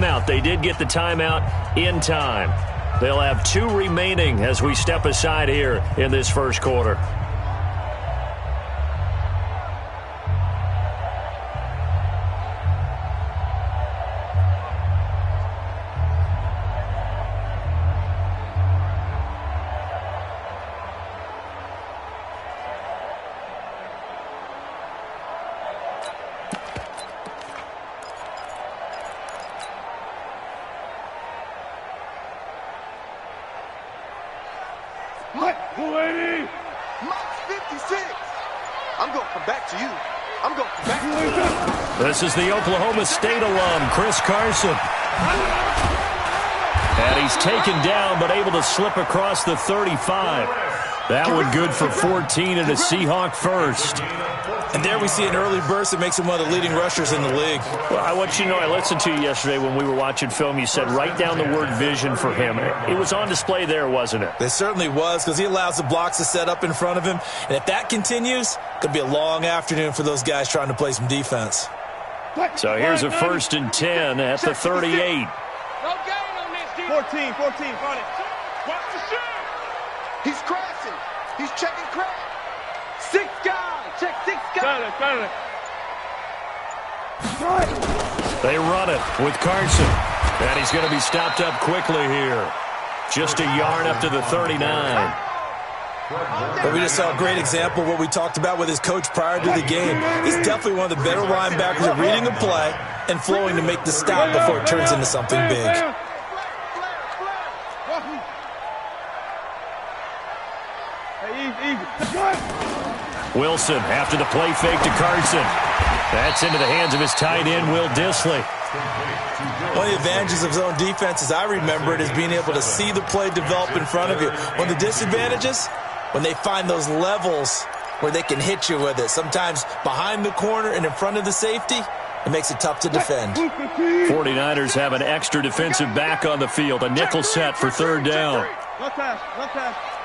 Out. They did get the timeout in time. They'll have 2 remaining as we step aside here in this first quarter. This is the Oklahoma State alum, Chris Carson. And he's taken down, but able to slip across the 35. That one good for 14 and a Seahawk first. And there we see an early burst that makes him one of the leading rushers in the league. Well, I want you to know, I listened to you yesterday when we were watching film. You said write down the word vision for him. It was on display there, wasn't it? It certainly was, because he allows the blocks to set up in front of him. And if that continues, it could be a long afternoon for those guys trying to play some defense. So here's a 1st and 10 at the 38. No gain on this, dude. 14, got it. Watch the shot. He's crashing. He's checking crack. 6 guys. Check 6 guys. Got it. They run it with Carson. And he's going to be stopped up quickly here. Just a yard up to the 39. But we just saw a great example of what we talked about with his coach prior to the game. He's definitely one of the better linebackers at reading a play and flowing to make the stop before it turns into something big. Wilson after the play fake to Carson. That's into the hands of his tight end, Will Dissly. One of the advantages of zone defense, as I remember it, is being able to see the play develop in front of you. One of the disadvantages, when they find those levels where they can hit you with it, sometimes behind the corner and in front of the safety, it makes it tough to defend. 49ers have an extra defensive back on the field, a nickel set for 3rd down. Left pass.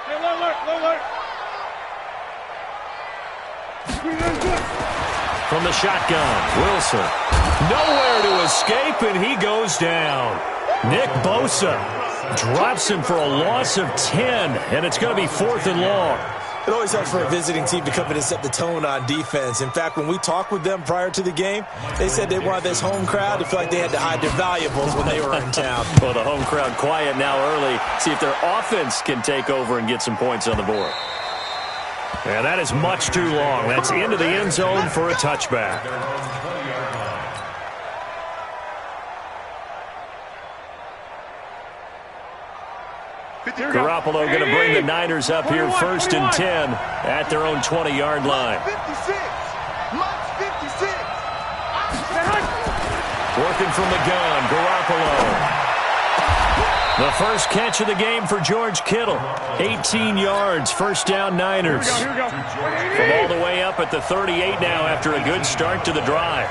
Hey, low alert. From the shotgun, Wilson. Nowhere to escape, and he goes down. Nick Bosa drops him for a loss of 10, and it's going to be 4th and long. It always helps for a visiting team to come in and set the tone on defense. In fact, when we talked with them prior to the game, they said they wanted this home crowd to feel like they had to hide their valuables when they were in town. Well, the home crowd quiet now early. See if their offense can take over and get some points on the board. And that is much too long. That's into the end zone for a touchback. Garoppolo going to bring the Niners up here 1st and 10 at their own 20-yard line. 56. Working from the gun, Garoppolo. The first catch of the game for George Kittle. 18 yards, 1st down Niners. Here we go. From all the way up at the 38 now after a good start to the drive.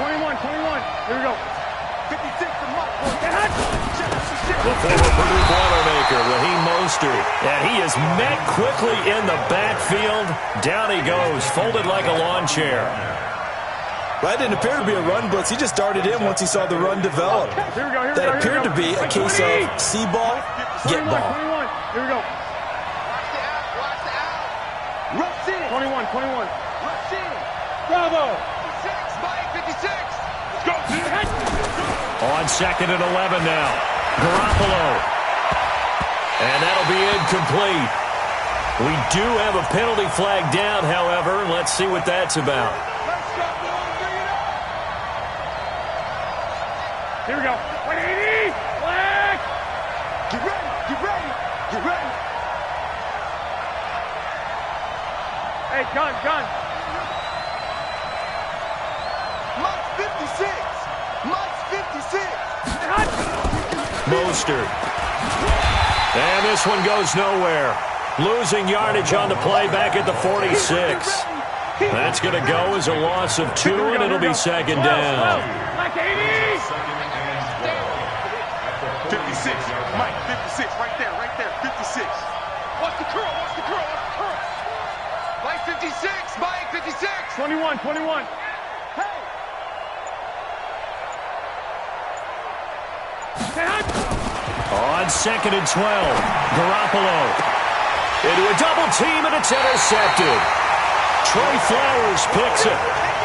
21. Here we go. 56 to Mike. The former Purdue Boilermaker, Raheem Mostert. And he is met quickly in the backfield. Down he goes, folded like a lawn chair. That didn't appear to be a run blitz. He just darted in once he saw the run develop. That appeared to be a case of see ball, get ball. 21. Here we go. Watch the out. Rush in. 21. Rush in. Bravo. 56, Mike, 56. Let's go. On 2nd and 11 now. Garoppolo. And that'll be incomplete. We do have a penalty flag down, however. Let's see what that's about. Here we go. 180. Flag. Get ready. Hey, gun. Mike's 56. Mostert. And this one goes nowhere. Losing yardage on the play back at the 46. That's going to go as a loss of 2, and it'll be 2nd down. 56. Mike, 56. Right there. 56. Watch the curl. Mike, 56. 21. 2nd and 12. Garoppolo into a double team, and it's intercepted. Trey Flowers picks it.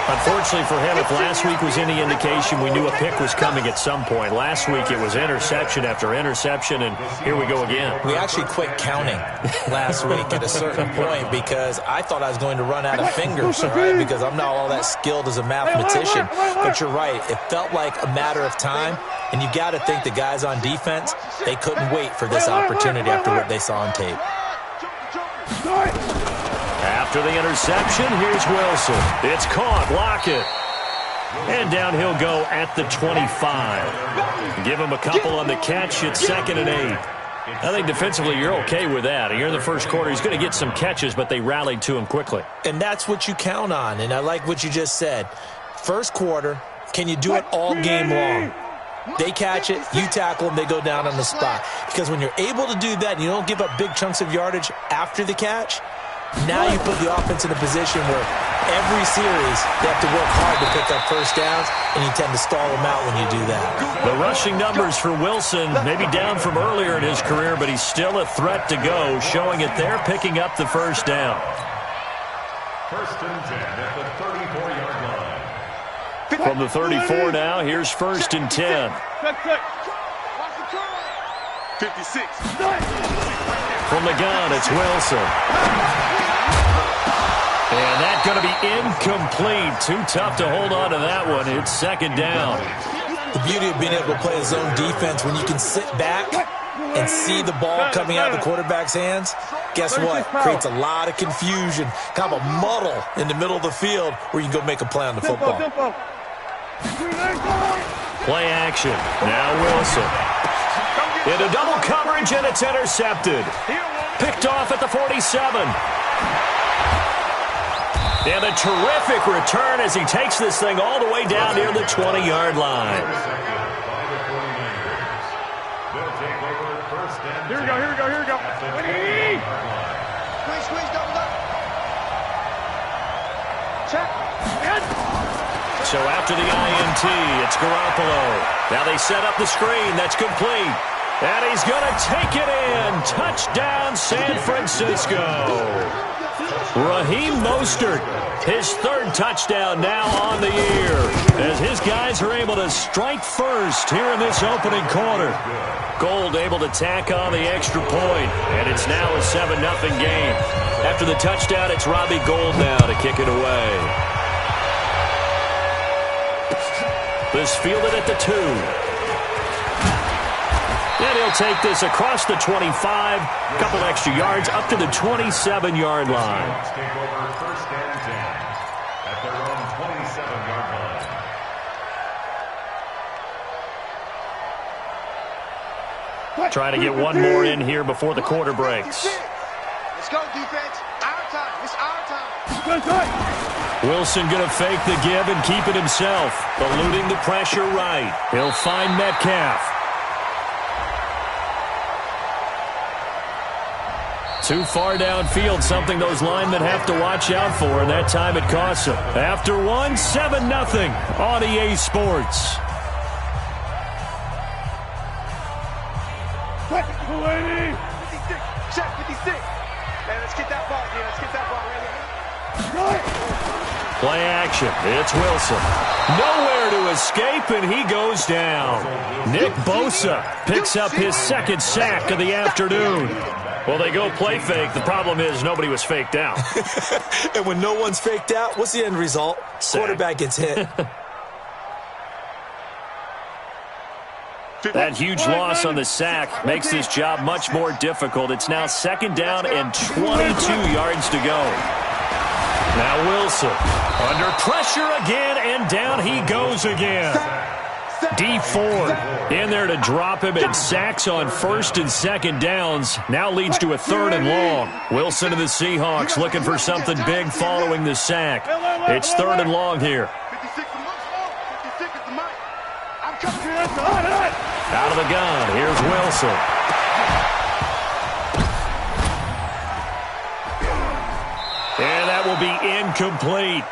Unfortunately for him, if last week was any indication, we knew a pick was coming at some point. Last week it was interception after interception, and here we go again. We actually quit counting last week at a certain point because I thought I was going to run out of fingers, all right, because I'm not all that skilled as a mathematician. But you're right. It felt like a matter of time, and you got to think the guys on defense, they couldn't wait for this opportunity after what they saw on tape. After the interception, here's Wilson. It's caught. Lockett. And down he'll go at the 25. Give him a couple on the catch. It's 2nd and 8. I think defensively you're okay with that. Here in the first quarter, he's going to get some catches, but they rallied to him quickly. And that's what you count on, and I like what you just said. First quarter, can you do it all game long? They catch it, you tackle them, they go down on the spot. Because when you're able to do that and you don't give up big chunks of yardage after the catch, now you put the offense in a position where every series they have to work hard to pick up first downs, and you tend to stall them out when you do that. The rushing numbers for Wilson maybe down from earlier in his career, but he's still a threat to go, showing it there, picking up the first down. 1st and 10 at the 34-yard line. From the 34 now, here's 1st and 10. 56. From the gun, it's Wilson. And that's going to be incomplete. Too tough to hold on to that one. It's 2nd down. The beauty of being able to play a zone defense when you can sit back and see the ball coming out of the quarterback's hands, guess what? Creates a lot of confusion, kind of a muddle in the middle of the field where you can go make a play on the football. Play action. Now Wilson. Into double coverage, and it's intercepted. Picked off at the 47. And a terrific return as he takes this thing all the way down near the 20-yard line. Here we go. Squeeze, double up. Check. So after the INT, it's Garoppolo. Now they set up the screen. That's complete. And he's going to take it in. Touchdown, San Francisco. Raheem Mostert, his 3rd touchdown now on the year, as his guys are able to strike first here in this opening quarter. Gold able to tack on the extra point, and it's now a 7-0 game. After the touchdown, it's Robbie Gould now to kick it away. This fielded at the 2. And he'll take this across the 25, couple extra yards up to the 27-yard line. Take over 1st and 10 at their own 27-yard line. Trying to get one more in here before the quarter breaks. Let's go, defense. Our time. It's our time. Wilson going to fake the give and keep it himself. Eluding the pressure right. He'll find Metcalf. Too far downfield, something those linemen have to watch out for, and that time it costs them. After one, 7-0 on EA Sports. Check 56. Man, let's get that ball, dude. Let's get that ball ready. Play action. It's Wilson. Nowhere to escape, and he goes down. Nick Bosa picks up his 2nd sack of the afternoon. Well, they go play fake. The problem is nobody was faked out. And when no one's faked out, what's the end result? Sack. Quarterback gets hit. That huge loss on the sack makes this job much more difficult. It's now 2nd down and 22 yards to go. Now Wilson under pressure again, and down he goes again. D Ford in there to drop him, and sacks on 1st and 2nd downs. Now leads to a 3rd and long. Wilson and the Seahawks looking for something big following the sack. It's 3rd and long here. 56 is the mic. I'm coming. Out of the gun, here's Wilson. And that will be incomplete.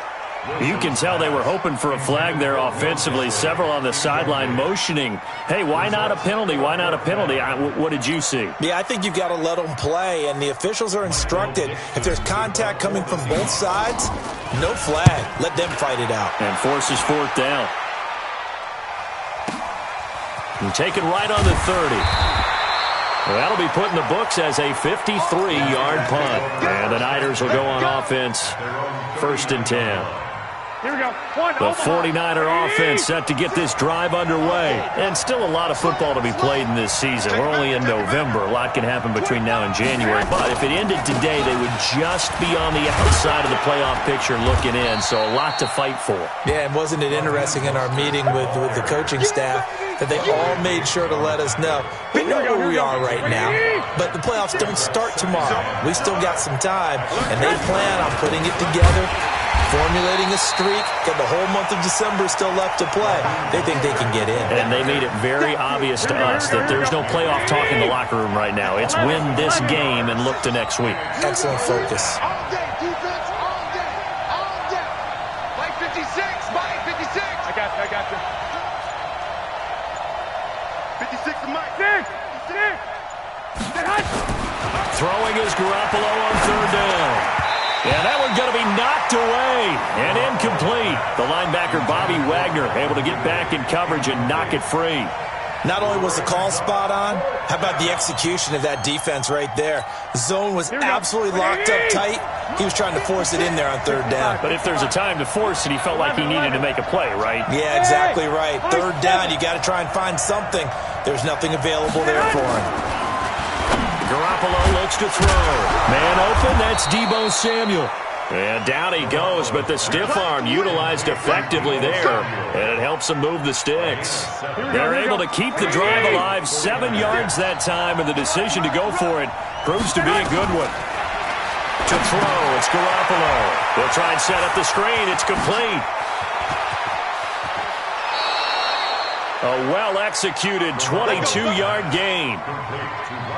You can tell they were hoping for a flag there offensively. Several on the sideline motioning, hey, why not a penalty? Why not a penalty? What did you see? Yeah, I think you've got to let them play, and the officials are instructed. If there's contact coming from both sides, no flag. Let them fight it out. And forces fourth down. And taken right on the 30. Well, that'll be put in the books as a 53-yard punt. And the Niners will go on offense, 1st and 10. Here we go. The 49er offense set to get this drive underway. And still a lot of football to be played in this season. We're only in November. A lot can happen between now and January. But if it ended today, they would just be on the outside of the playoff picture looking in. So a lot to fight for. Yeah, and wasn't it interesting in our meeting with the coaching staff that they all made sure to let us know, we know where we are right now, but the playoffs don't start tomorrow. We still got some time, and they plan on putting it together, formulating a streak, and the whole month of December still left to play. They think they can get in. And they made it very obvious to us that there's no playoff talk in the locker room right now. It's win this game and look to next week. Excellent focus. All day, defense, all day, all day. By 56, by 56. I got you. 56 to Mike. Throwing is Garoppolo on 3rd down. And that one's going to be knocked away and incomplete. The linebacker, Bobby Wagner, able to get back in coverage and knock it free. Not only was the call spot on, how about the execution of that defense right there? The zone was absolutely locked up tight. He was trying to force it in there on 3rd down. But if there's a time to force it, he felt like he needed to make a play, right? Yeah, exactly right. 3rd down, you got to try and find something. There's nothing available there for him. Garoppolo looks to throw. Man open, that's Deebo Samuel. And down he goes, but the stiff arm utilized effectively there, and it helps him move the sticks. They're able to keep the drive alive, 7 yards that time, and the decision to go for it proves to be a good one. To throw, it's Garoppolo. They'll try and set up the screen. It's complete. A well-executed 22-yard gain.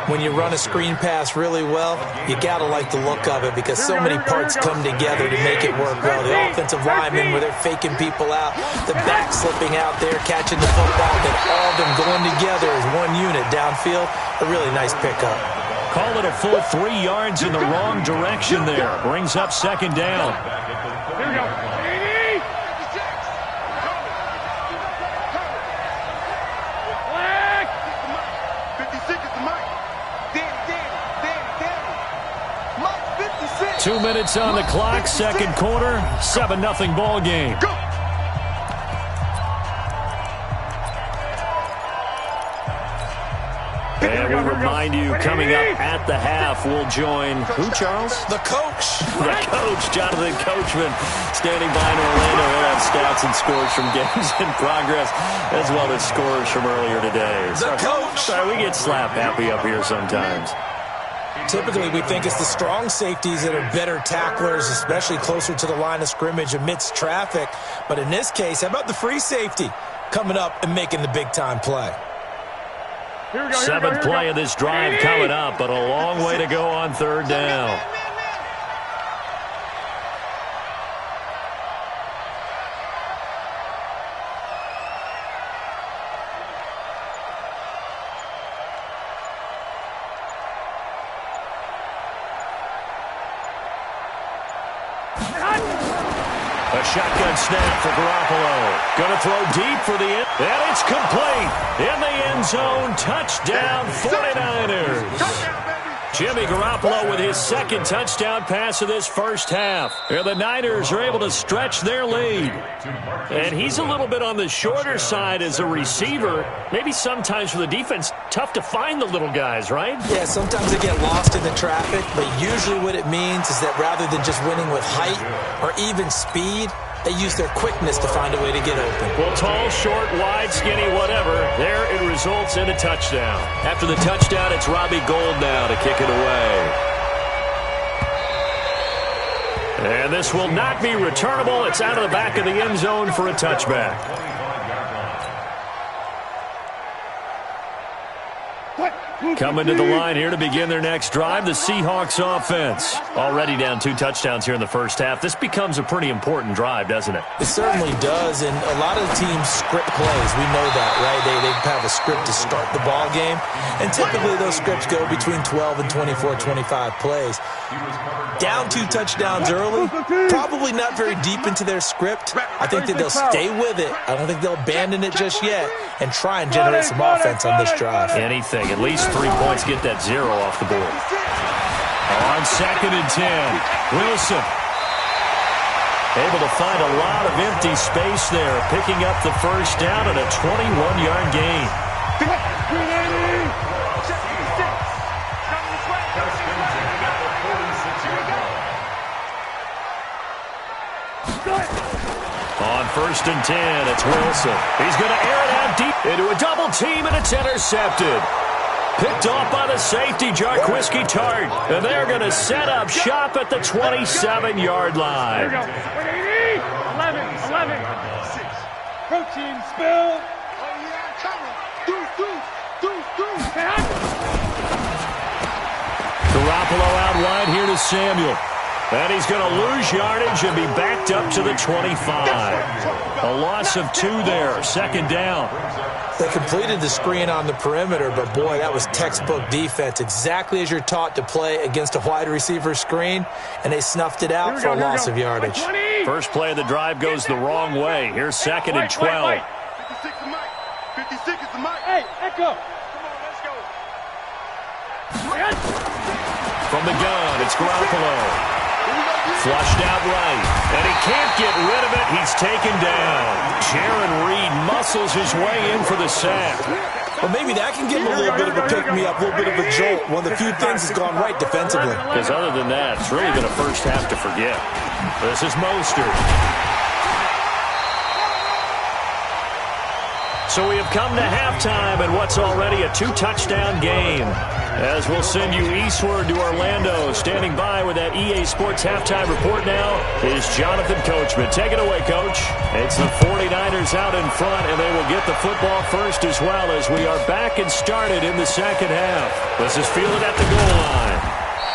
When you run a screen pass really well, you got to like the look of it because so many parts come together to make it work well. The offensive linemen, where they're faking people out, the back slipping out there, catching the football, then all of them going together as one unit downfield. A really nice pickup. Call it a full 3 yards in the wrong direction there. Brings up 2nd down. Here we go. 2 minutes on the clock, 2nd quarter, 7-0 ball game. And we remind you, coming up at the half, we'll join who, Charles? The coach. The coach, Jonathan Coachman, standing by in Orlando. He'll have stats and scores from games in progress, as well as scores from earlier today. The coach. Sorry, we get slap happy up here sometimes. Typically, we think it's the strong safeties that are better tacklers, especially closer to the line of scrimmage amidst traffic. But in this case, how about the free safety coming up and making the big-time play? 7th play of this drive coming up, but a long way to go on 3rd down. A shotgun snap for Garoppolo. Going to throw deep for the end. And it's complete. In the end zone. Touchdown, 49ers. Jimmy Garoppolo with his 2nd touchdown pass of this first half. And the Niners are able to stretch their lead. And he's a little bit on the shorter side as a receiver. Maybe sometimes for the defense, tough to find the little guys, right? Yeah, sometimes they get lost in the traffic, but usually what it means is that rather than just winning with height or even speed, they use their quickness to find a way to get open. Well, tall, short, wide, skinny, whatever, there it results in a touchdown. After the touchdown, it's Robbie Gould now to kick it away. And this will not be returnable. It's out of the back of the end zone for a touchback. What? Coming to the line here to begin their next drive, the Seahawks offense. Already down 2 touchdowns here in the first half. This becomes a pretty important drive, doesn't it? It certainly does, and a lot of the teams script plays. We know that, right? They have a script to start the ball game, and typically those scripts go between 12 and 24, 25 plays. Down 2 touchdowns early, probably not very deep into their script. I think that they'll stay with it. I don't think they'll abandon it just yet and try and generate some offense on this drive. Anything, at least 3 points, get that 0 off the board. On 2nd and 10, Wilson able to find a lot of empty space there, picking up the first down and a 21-yard gain. On 1st and 10, it's Wilson. He's going to air it out deep into a double team, and it's intercepted. Picked off by the safety, Jarquiski Tart. And they're going to set up shop at the 27-yard line. Here we go. 11. Protein spill. Oh, yeah, coming. Deuce. Garoppolo out wide here to Samuel. And he's going to lose yardage and be backed up to the 25. A loss of 2 there, 2nd down. They completed the screen on the perimeter, but boy, that was textbook defense. Exactly as you're taught to play against a wide receiver screen, and they snuffed it out for a loss of yardage. First play of the drive goes the wrong way. Here's 2nd and 12. 56 is Mike. 56 is the Mike. Hey, Echo. Come on, let's go. From the gun, it's Garoppolo. Flushed out right, and he can't get rid of it. He's taken down. Jaron Reed muscles his way in for the sack. Well, maybe that can give him a little bit of a pick-me-up, a little bit of a jolt. One of the few things that's gone right defensively. Because other than that, it's really been a first half to forget. This is Mostert. So we have come to halftime in what's already a 2-touchdown game. As we'll send you eastward to Orlando. Standing by with that EA Sports halftime report now is Jonathan Coachman. Take it away, Coach. It's the 49ers out in front, and they will get the football first as well as we are back and started in the second half. This is fielded at the goal line.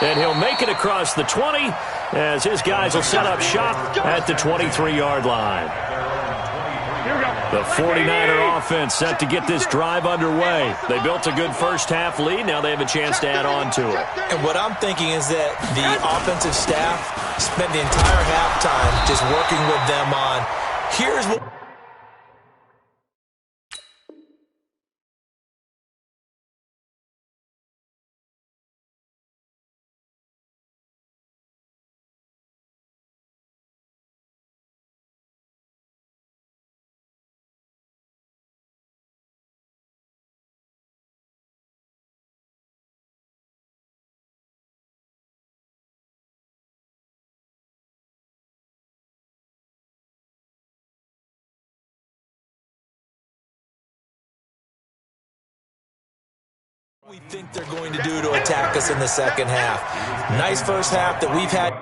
And he'll make it across the 20 as his guys will set up shop at the 23-yard line. The 49er offense set to get this drive underway. They built a good first half lead. Now they have a chance to add on to it. And what I'm thinking is that the offensive staff spent the entire halftime just working with them on, here's what we think they're going to do to attack us in the second half. Nice first half that we've had.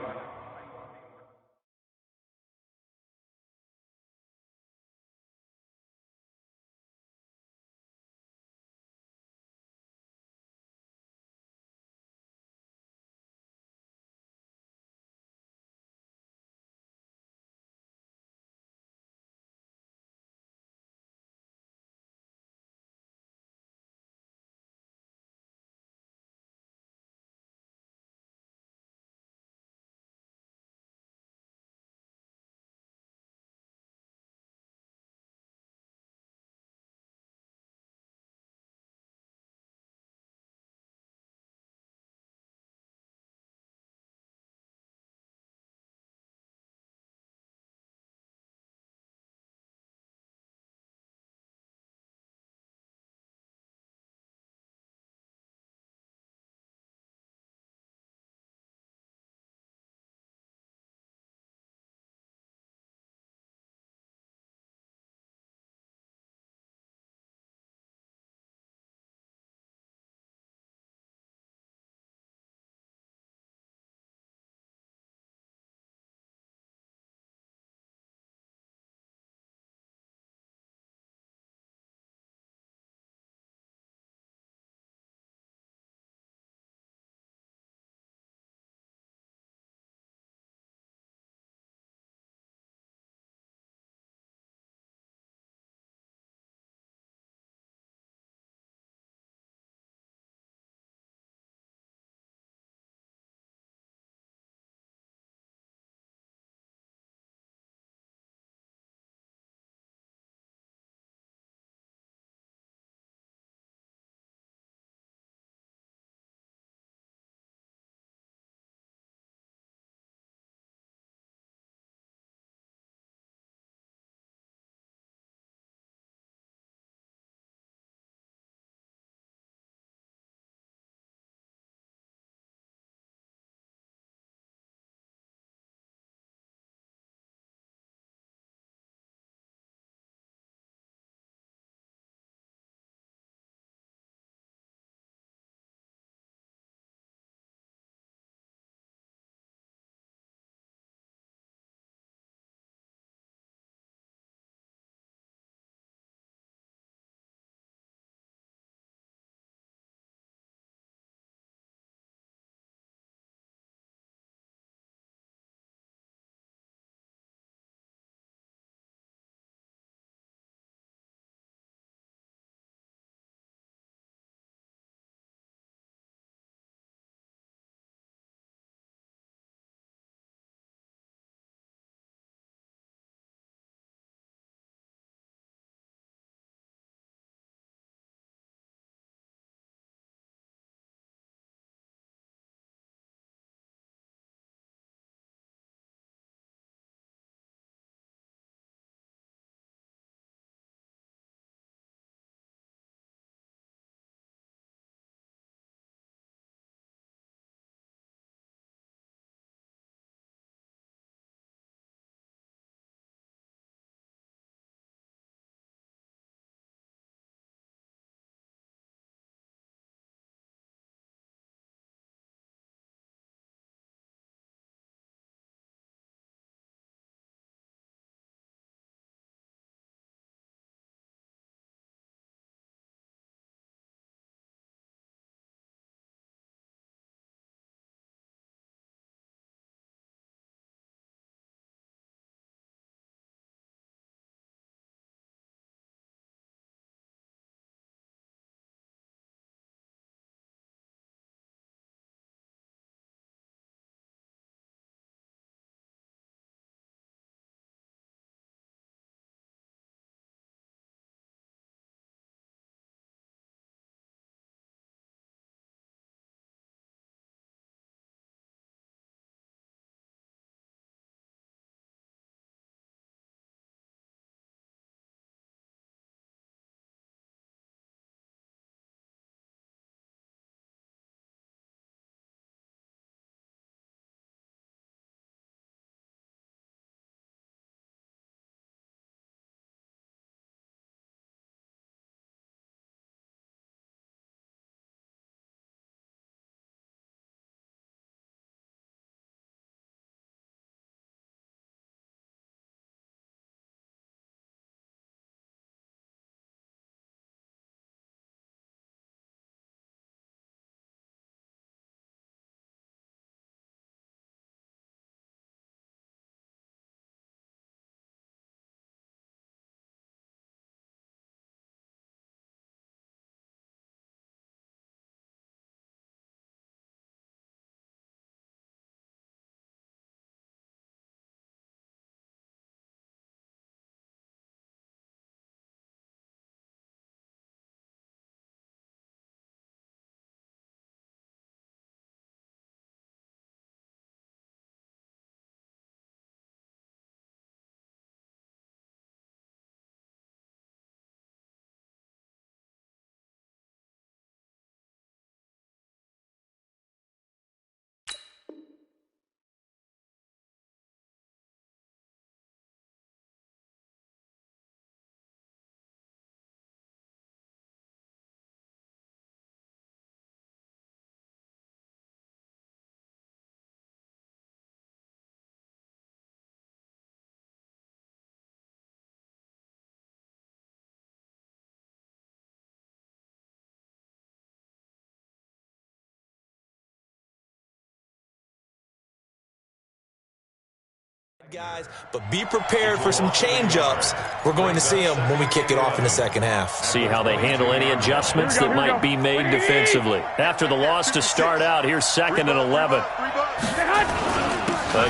Guys, but be prepared for some change-ups. We're going to see them when we kick it off in the second half. See how they handle any adjustments that might be made defensively. After the loss to start out, here's 2nd and 11.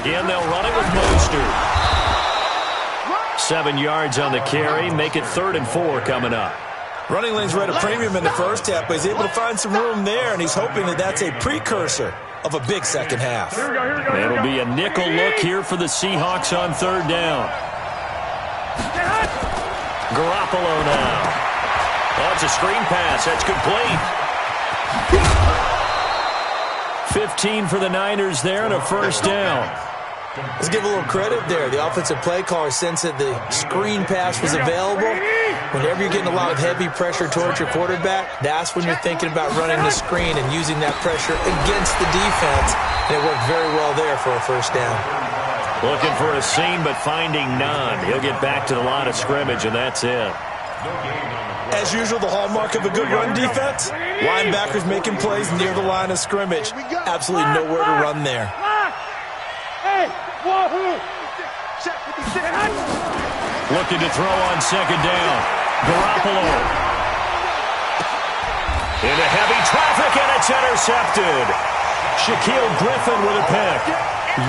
Again, they'll run it with Mostert. 7 yards on the carry. Make it 3rd and 4 coming up. Running lanes were at a premium in the first half, but he's able to find some room there, and he's hoping that that's a precursor of a big second half. It'll be a nickel look here for the Seahawks on 3rd down. Garoppolo now. Oh, it's a screen pass. That's complete. 15 for the Niners there and a 1st down. Let's give a little credit there. The offensive play caller sensed that the screen pass was available. Whenever you're getting a lot of heavy pressure towards your quarterback, that's when you're thinking about running the screen and using that pressure against the defense. And it worked very well there for a 1st down. Looking for a seam, but finding none. He'll get back to the line of scrimmage, and that's it. As usual, the hallmark of a good run defense, linebackers making plays near the line of scrimmage. Absolutely nowhere to run there. Looking to throw on 2nd down. Garoppolo. Into heavy traffic, and it's intercepted. Shaquille Griffin with a pick.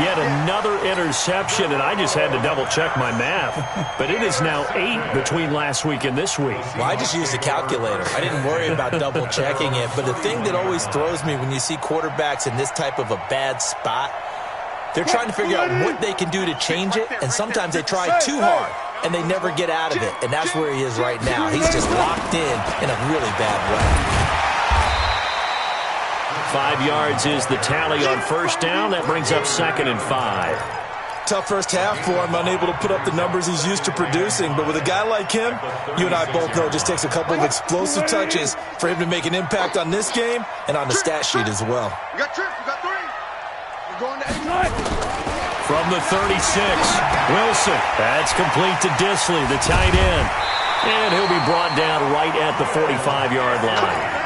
Yet another interception, and I just had to double-check my math. But it is now 8 between last week and this week. Well, I just used a calculator. I didn't worry about double-checking it. But the thing that always throws me when you see quarterbacks in this type of a bad spot, they're trying to figure out what they can do to change it, and sometimes they try too hard, and they never get out of it. And that's where he is right now. He's just locked in a really bad way. 5 yards is the tally on 1st down. That brings up 2nd and 5. Tough first half for him, unable to put up the numbers he's used to producing. But with a guy like him, you and I both know it just takes a couple of explosive touches for him to make an impact on this game and on the stat sheet as well. We got trips. We got 3. We're going to 8. From the 36, Wilson. That's complete to Disley, the tight end. And he'll be brought down right at the 45-yard line.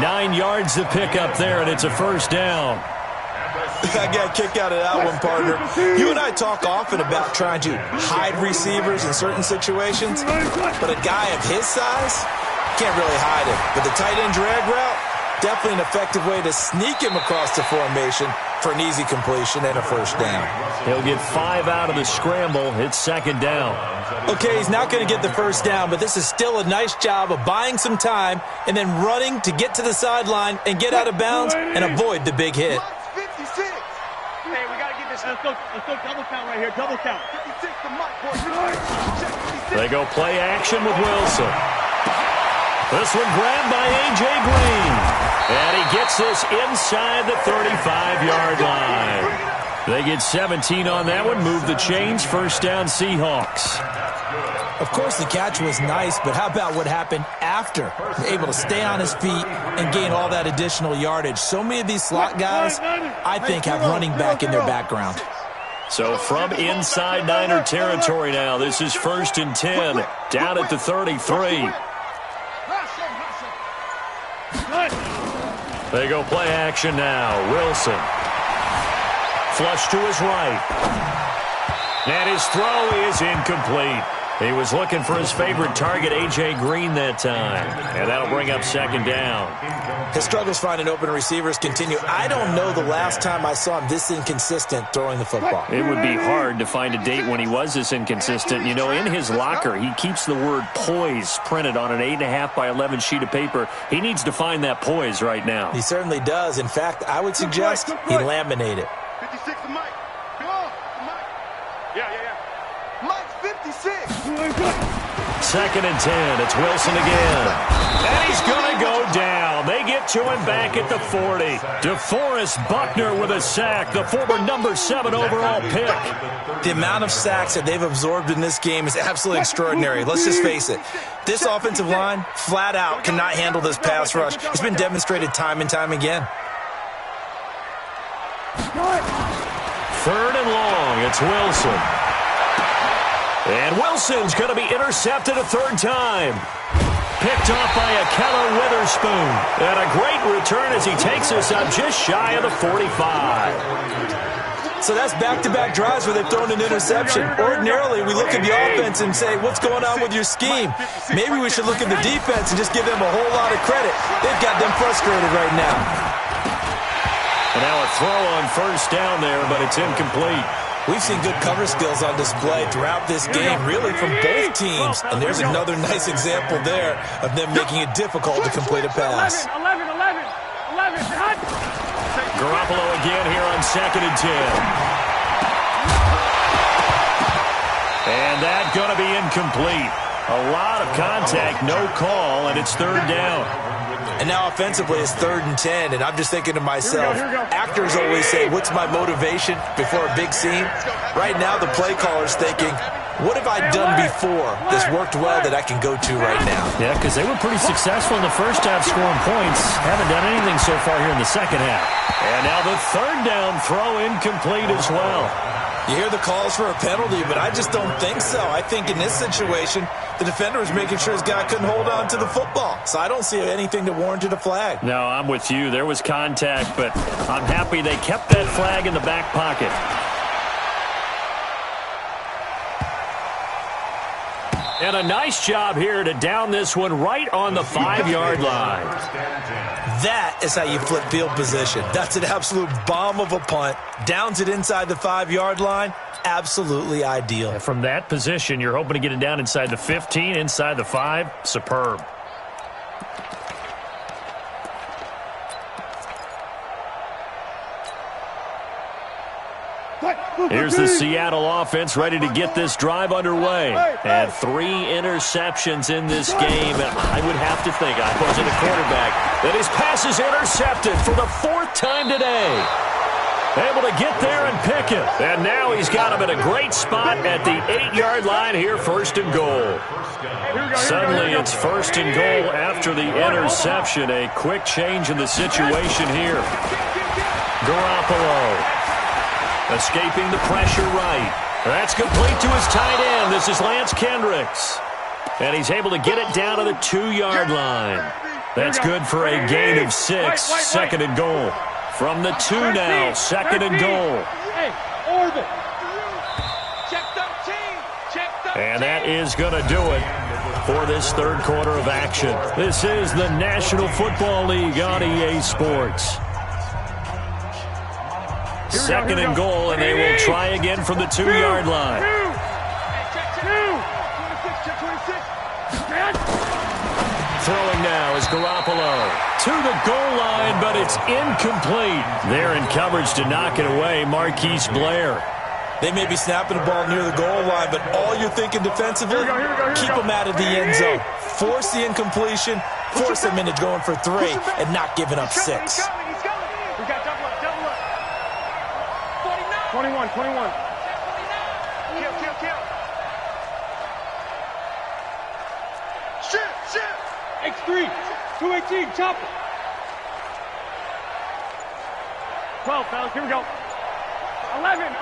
9 yards to pick up there, and it's a 1st down. I got a kick out of that one, partner. You and I talk often about trying to hide receivers in certain situations, but a guy of his size can't really hide him. But the tight end drag route, definitely an effective way to sneak him across the formation for an easy completion and a 1st down. He'll get 5 out of the scramble. It's 2nd down. Okay, he's not going to get the 1st down, but this is still a nice job of buying some time and then running to get to the sideline and get out of bounds and avoid the big hit. 56. Hey, we got to get this. Let's go double count right here. Double count. 56 to Mike. They go play action with Wilson. This one grabbed by A.J. Green. And he gets this inside the 35-yard line. They get 17 on that one. Move the chains. 1st down Seahawks. Of course, the catch was nice, but how about what happened after? Able to stay on his feet and gain all that additional yardage. So many of these slot guys, I think, have running back in their background. So from inside Niner territory now, this is 1st and 10. Down at the 33. They go play action now. Wilson. Flush to his right. And his throw is incomplete. He was looking for his favorite target, A.J. Green, that time. And that'll bring up 2nd down. His struggles finding open receivers continue. I don't know the last time I saw him this inconsistent throwing the football. It would be hard to find a date when he was this inconsistent. You know, in his locker, he keeps the word poise printed on an 8.5 by 11 sheet of paper. He needs to find that poise right now. He certainly does. In fact, I would suggest he laminate it. 56 to Mike. Yeah. Mike's 56. 2nd and 10. It's Wilson again. And he's going to go down. They get to him back at the 40. DeForest Buckner with a sack, the former number 7 overall pick. The amount of sacks that they've absorbed in this game is absolutely extraordinary. Let's just face it. This offensive line, flat out, cannot handle this pass rush. It's been demonstrated time and time again. 3rd and long. It's Wilson. And Wilson's going to be intercepted a 3rd time. Picked off by Akello Witherspoon. And a great return as he takes us up just shy of the 45. So that's back-to-back drives where they've thrown an interception. Ordinarily, we look at the offense and say, what's going on with your scheme? Maybe we should look at the defense and just give them a whole lot of credit. They've got them frustrated right now. And now a throw on first down there, but it's incomplete. We've seen good cover skills on display throughout this game, really from both teams. And there's another nice example there of them making it difficult to complete a pass. 11. Garoppolo again here on 2nd and 10. And that's going to be incomplete. A lot of contact, no call, and it's 3rd down. And now offensively it's 3rd and 10, and I'm just thinking to myself, actors always say, what's my motivation before a big scene? Right now the play caller's thinking, what have I done before that's worked well that I can go to right now? Yeah, because they were pretty successful in the first half scoring points. Haven't done anything so far here in the second half. And now the 3rd down throw incomplete as well. You hear the calls for a penalty, but I just don't think so. I think in this situation, the defender was making sure his guy couldn't hold on to the football. So I don't see anything that warranted a flag. No, I'm with you. There was contact, but I'm happy they kept that flag in the back pocket. And a nice job here to down this one right on the 5-yard line. That is how you flip field position. That's an absolute bomb of a punt. Downs it inside the 5-yard line. Absolutely ideal. And from that position, you're hoping to get it down inside the 15, inside the 5. Superb. Here's the Seattle offense ready to get this drive underway. And 3 interceptions in this game. I would have to think, I wasn't a quarterback, that his pass is intercepted for the 4th time today. Able to get there and pick it. And now he's got him in a great spot at the 8-yard line here, 1st and goal. Suddenly it's 1st and goal after the interception. A quick change in the situation here. Garoppolo. Escaping the pressure right. That's complete to his tight end. This is Lance Kendricks. And he's able to get it down to the 2-yard line. That's good for a gain of 6. 2nd and goal. From the 2 now, 2nd and goal. And that is going to do it for this 3rd quarter of action. This is the National Football League on EA Sports. 2nd and goal, and they will try again from the 2-yard line. Throwing now is Garoppolo to the goal line, but it's incomplete. There in coverage to knock it away, Marquise Blair. They may be snapping the ball near the goal line, but all you're thinking defensively, keep them out of the end zone. Force the incompletion, force them into going for 3, and not giving up 6. 21. Kill. Shoot. X3. 218. Chop it. 12, fellas. Here we go. 11.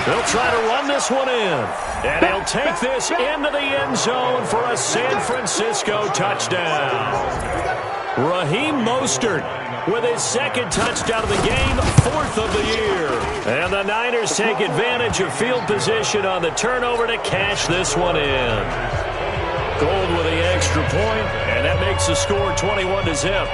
They'll try to run this one in. And he'll take this into the end zone for a San Francisco touchdown. Raheem Mostert with his 2nd touchdown of the game, 4th of the year. And the Niners take advantage of field position on the turnover to cash this one in. Gold with the extra point, and that makes the score 21-0.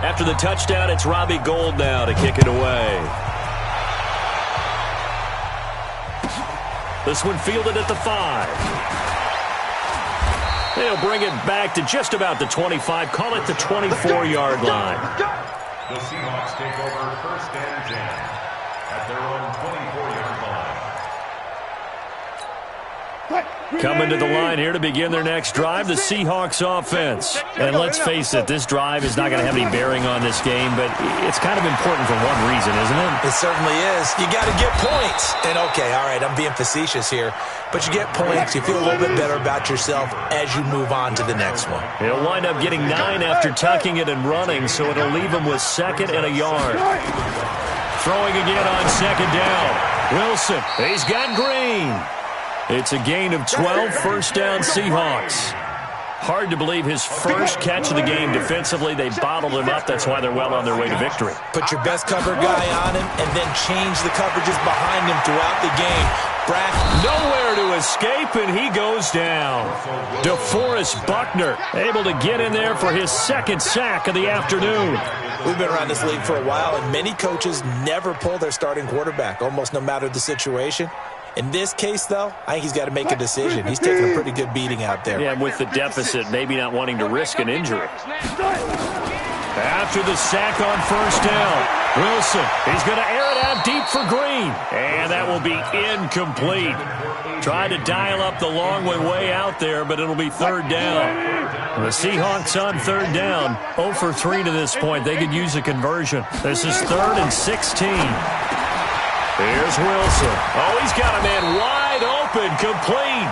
After the touchdown, it's Robbie Gould now to kick it away. This one fielded at the 5. They'll bring it back to just about the 25. Call it the 24-yard line. The Seahawks take over 1st and 10 at their own 24-yard line. Coming to the line here to begin their next drive, the Seahawks offense. And let's face it, this drive is not going to have any bearing on this game, but it's kind of important for one reason, isn't it? It certainly is. You got to get points. And okay, all right, I'm being facetious here, but you get points, you feel a little bit better about yourself as you move on to the next one. He'll wind up getting 9 after tucking it and running, so it'll leave him with 2nd and a yard. Throwing again on 2nd down. Wilson, he's got Green. It's a gain of 12, first down Seahawks. Hard to believe his first catch of the game defensively. They bottled him up. That's why they're well on their way to victory. Put your best cover guy on him and then change the coverages behind him throughout the game. Nowhere to escape, and he goes down. DeForest Buckner able to get in there for his second sack of the afternoon. We've been around this league for a while, and many coaches never pull their starting quarterback, almost no matter the situation. In this case, though, I think he's got to make a decision. He's taking a pretty good beating out there. Yeah, with the deficit, maybe not wanting to risk an injury. After the sack on first down, Wilson, he's going to air it out deep for Green. And that will be incomplete. Tried to dial up the long way out there, but it'll be third down. The Seahawks on third down, 0 for 3 to this point. They could use a conversion. This is 3rd and 16. Here's Wilson. Oh, he's got a man wide open, complete.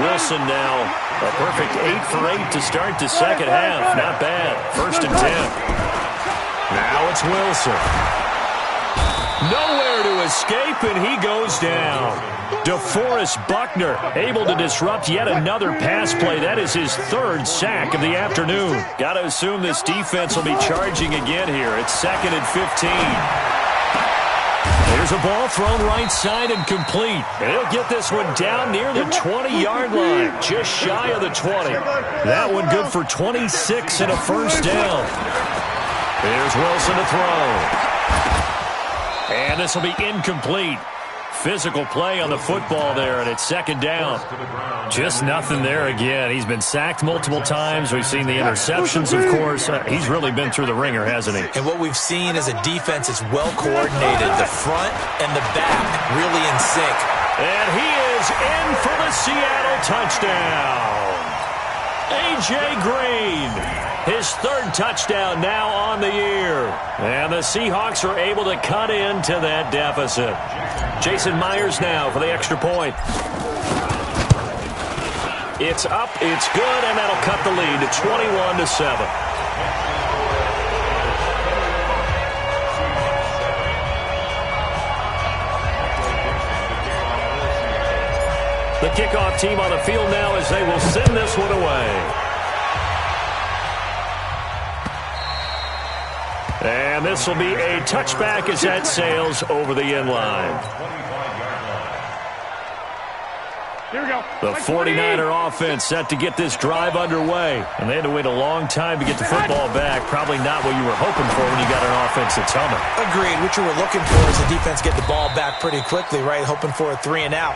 Wilson now a perfect 8 for 8 to start the second half. Not bad. 1st and 10. Now it's Wilson. Nowhere to escape, and he goes down. DeForest Buckner able to disrupt yet another pass play. That is his 3rd sack of the afternoon. Got to assume this defense will be charging again here. It's 2nd and 15. There's a ball thrown right side and complete. And he'll get this one down near the 20-yard line, just shy of the 20. That one good for 26 and a first down. Here's Wilson to throw. And this will be incomplete. Physical play on the football there, and it's 2nd down. Just nothing there again. He's been sacked multiple times. We've seen the interceptions, of course. He's really been through the ringer, hasn't he? And what we've seen is a defense that's well coordinated. The front and the back really in sync. And he is in for the Seattle touchdown. A.J. Green. His 3rd touchdown now on the year. And the Seahawks are able to cut into that deficit. Jason Myers now for the extra point. It's up, it's good, and that'll cut the lead to 21-7. The kickoff team on the field now as they will send this one away. And this will be a touchback as that sails over the end line. Here we go. The 49er offense set to get this drive underway. And they had to wait a long time to get the football back. Probably not what you were hoping for when you got an offense that's humming. Agreed. What you were looking for is the defense get the ball back pretty quickly, right? Hoping for a 3 and out.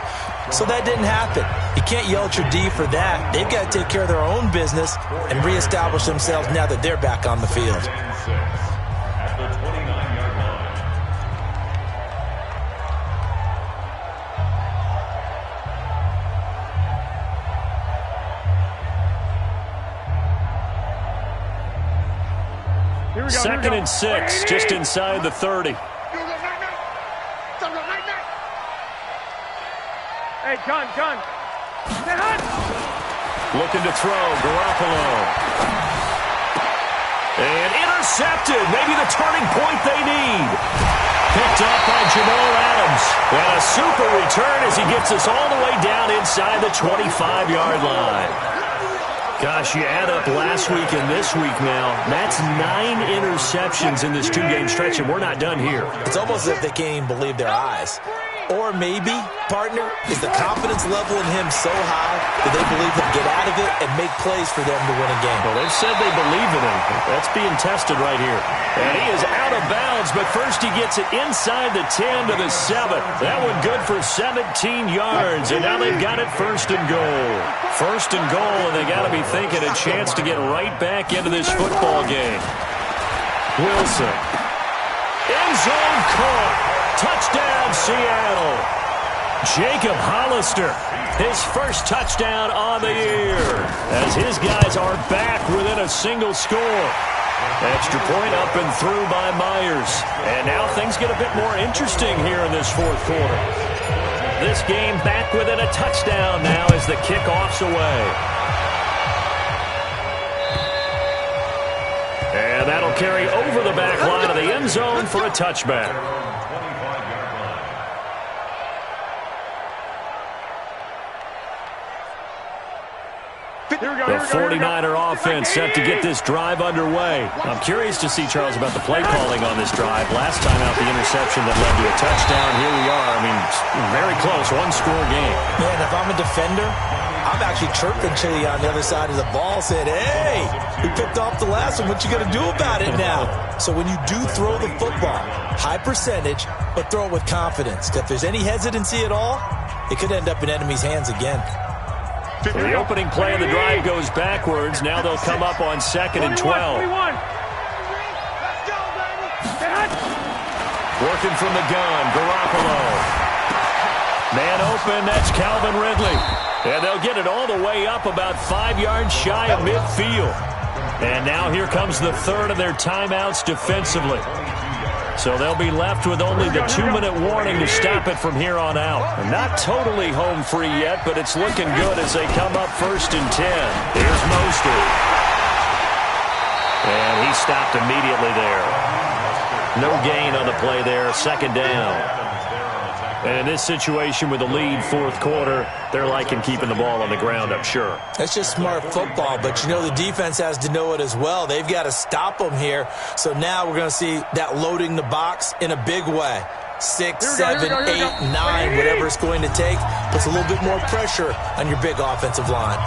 So that didn't happen. You can't yell at your D for that. They've got to take care of their own business and reestablish themselves now that they're back on the field. Here we go. 2nd and 6, just inside the 30. Hey, gun. Looking to throw, Garoppolo. And intercepted, maybe the turning point they need. Picked up by Jamal Adams. And a super return as he gets us all the way down inside the 25-yard line. Gosh, you add up last week and this week now, that's 9 interceptions in this 2-game stretch, and we're not done here. It's almost as if they can't even believe their eyes. Or maybe, partner, is the confidence level in him so high that they believe he'll get out of it and make plays for them to win a game. Well, they've said they believe in him. That's being tested right here. And he is out of bounds, but first he gets it inside the 10 to the 7. That one good for 17 yards, and now they've got it 1st and goal. 1st and goal, and they got to be thinking a chance to get right back into this football game. Wilson. End zone caught. Touchdown, Seattle. Jacob Hollister, his first touchdown on the year, as his guys are back within a single score. Extra point up and through by Myers. And now things get a bit more interesting here in this 4th quarter. This game back within a touchdown now as the kickoff's away. And that'll carry over the back line of the end zone for a touchback. The 49er offense set to get this drive underway. I'm curious to see, Charles, about the play calling on this drive. Last time out, the interception that led to a touchdown. Here we are. I mean, very close, one-score game. Man, if I'm a defender, I'm actually chirping Chili on the other side of the ball, saying, hey, we picked off the last one. What you going to do about it now? So when you do throw the football, high percentage, but throw it with confidence. If there's any hesitancy at all, it could end up in enemy's hands again. The opening play of the drive goes backwards. Now they'll come up on 2nd and 12. Working from the gun, Garoppolo. Man open, that's Calvin Ridley. And they'll get it all the way up about 5 yards shy of midfield. And now here comes the third of their timeouts defensively. So they'll be left with only the 2-minute warning to stop it from here on out. And not totally home free yet, but it's looking good as they come up 1st and 10. Here's Mostert. And he stopped immediately there. No gain on the play there, 2nd down. And in this situation with the lead 4th quarter, they're liking keeping the ball on the ground, I'm sure. That's just smart football, but you know the defense has to know it as well. They've got to stop them here. So now we're going to see that loading the box in a big way. 6, 7, 8, 9, whatever it's going to take, puts a little bit more pressure on your big offensive line.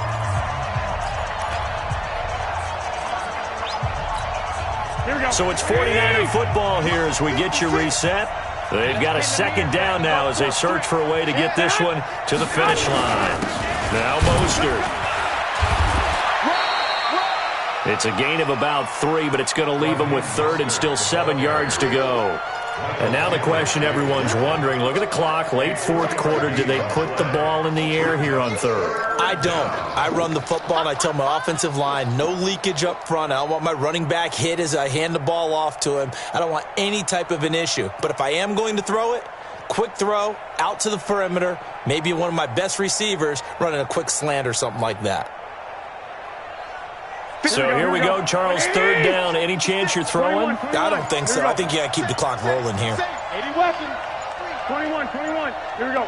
So it's 49er football here as we get you reset. They've got a 2nd down now as they search for a way to get this one to the finish line. Now Mostert. It's a gain of about 3, but it's going to leave them with 3rd and still 7 yards to go. And now the question everyone's wondering, look at the clock, late 4th quarter, did they put the ball in the air here on 3rd? I don't. I run the football, and I tell my offensive line, no leakage up front. I don't want my running back hit as I hand the ball off to him. I don't want any type of an issue. But if I am going to throw it, quick throw, out to the perimeter, maybe one of my best receivers running a quick slant or something like that. So here we go, Charles, 3rd down. Any chance you're throwing? I don't think so. I think you got to keep the clock rolling here. 80 weapons. 21. Here we go.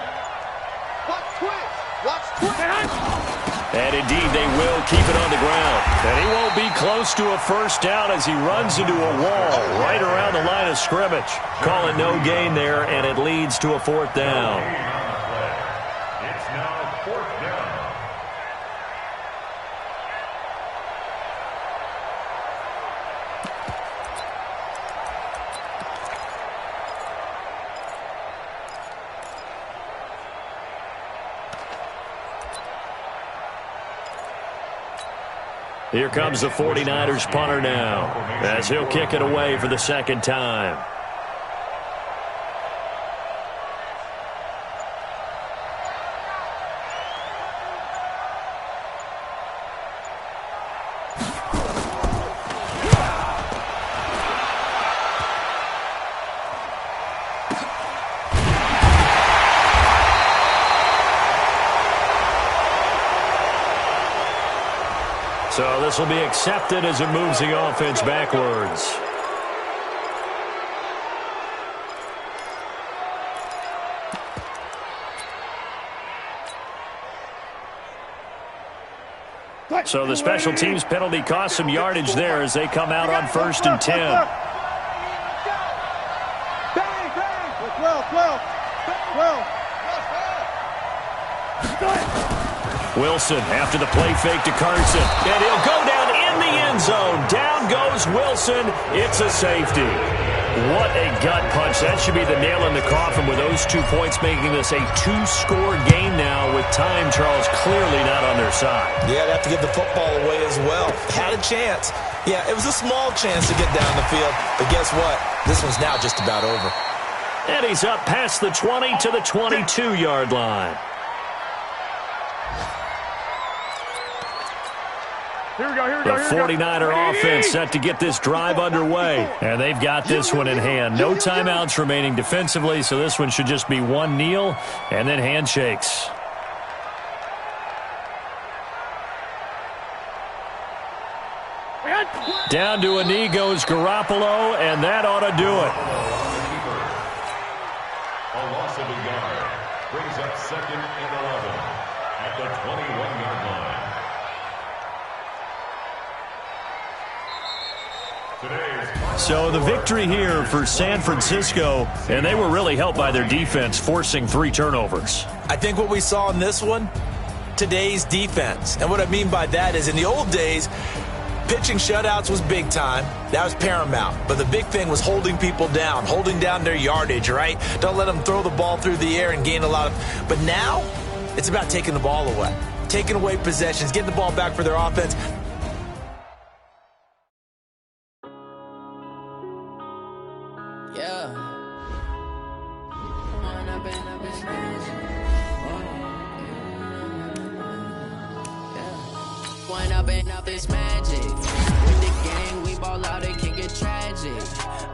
Watch twist. And indeed, they will keep it on the ground. And he won't be close to a 1st down as he runs into a wall right around the line of scrimmage. Call it no gain there, and it leads to a 4th down. It's now 4th down. Here comes the 49ers punter now as he'll kick it away for the 2nd time. So this will be accepted as it moves the offense backwards. So the special teams penalty cost some yardage there as they come out on 1st and 10. Wilson after the play fake to Carson. And he'll go down in the end zone. Down goes Wilson. It's a safety. What a gut punch. That should be the nail in the coffin with those 2 points, making this a 2-score game now with time, Charles, clearly not on their side. Yeah, they have to give the football away as well. Had a chance. Yeah, it was a small chance to get down the field. But guess what? This one's now just about over. And he's up past the 20 to the 22-yard line. The 49er offense set to get this drive underway. And they've got this one in hand. No timeouts remaining defensively, so this one should just be one kneel and then handshakes. Down to a knee goes Garoppolo, and that ought to do it. A loss of a yard brings up 2nd and 11 at the 21-yard line. So the victory here for San Francisco, and they were really helped by their defense, forcing 3 turnovers. I think what we saw in this one, today's defense. And what I mean by that is in the old days, pitching shutouts was big time. That was paramount. But the big thing was holding people down, holding down their yardage, right? Don't let them throw the ball through the air and gain a lot of... But now, it's about taking the ball away. Taking away possessions, getting the ball back for their offense. Yeah. One up is magic. With the gang, we ball out, it can get tragic.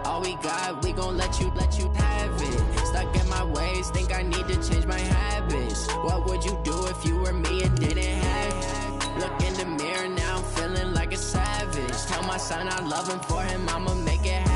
All we got, we gon' let you have it. Stuck in my ways, think I need to change my habits. What would you do if you were me and didn't have it? Look in the mirror now, I'm feeling like a savage. Tell my son I love him, for him I'ma make it happen.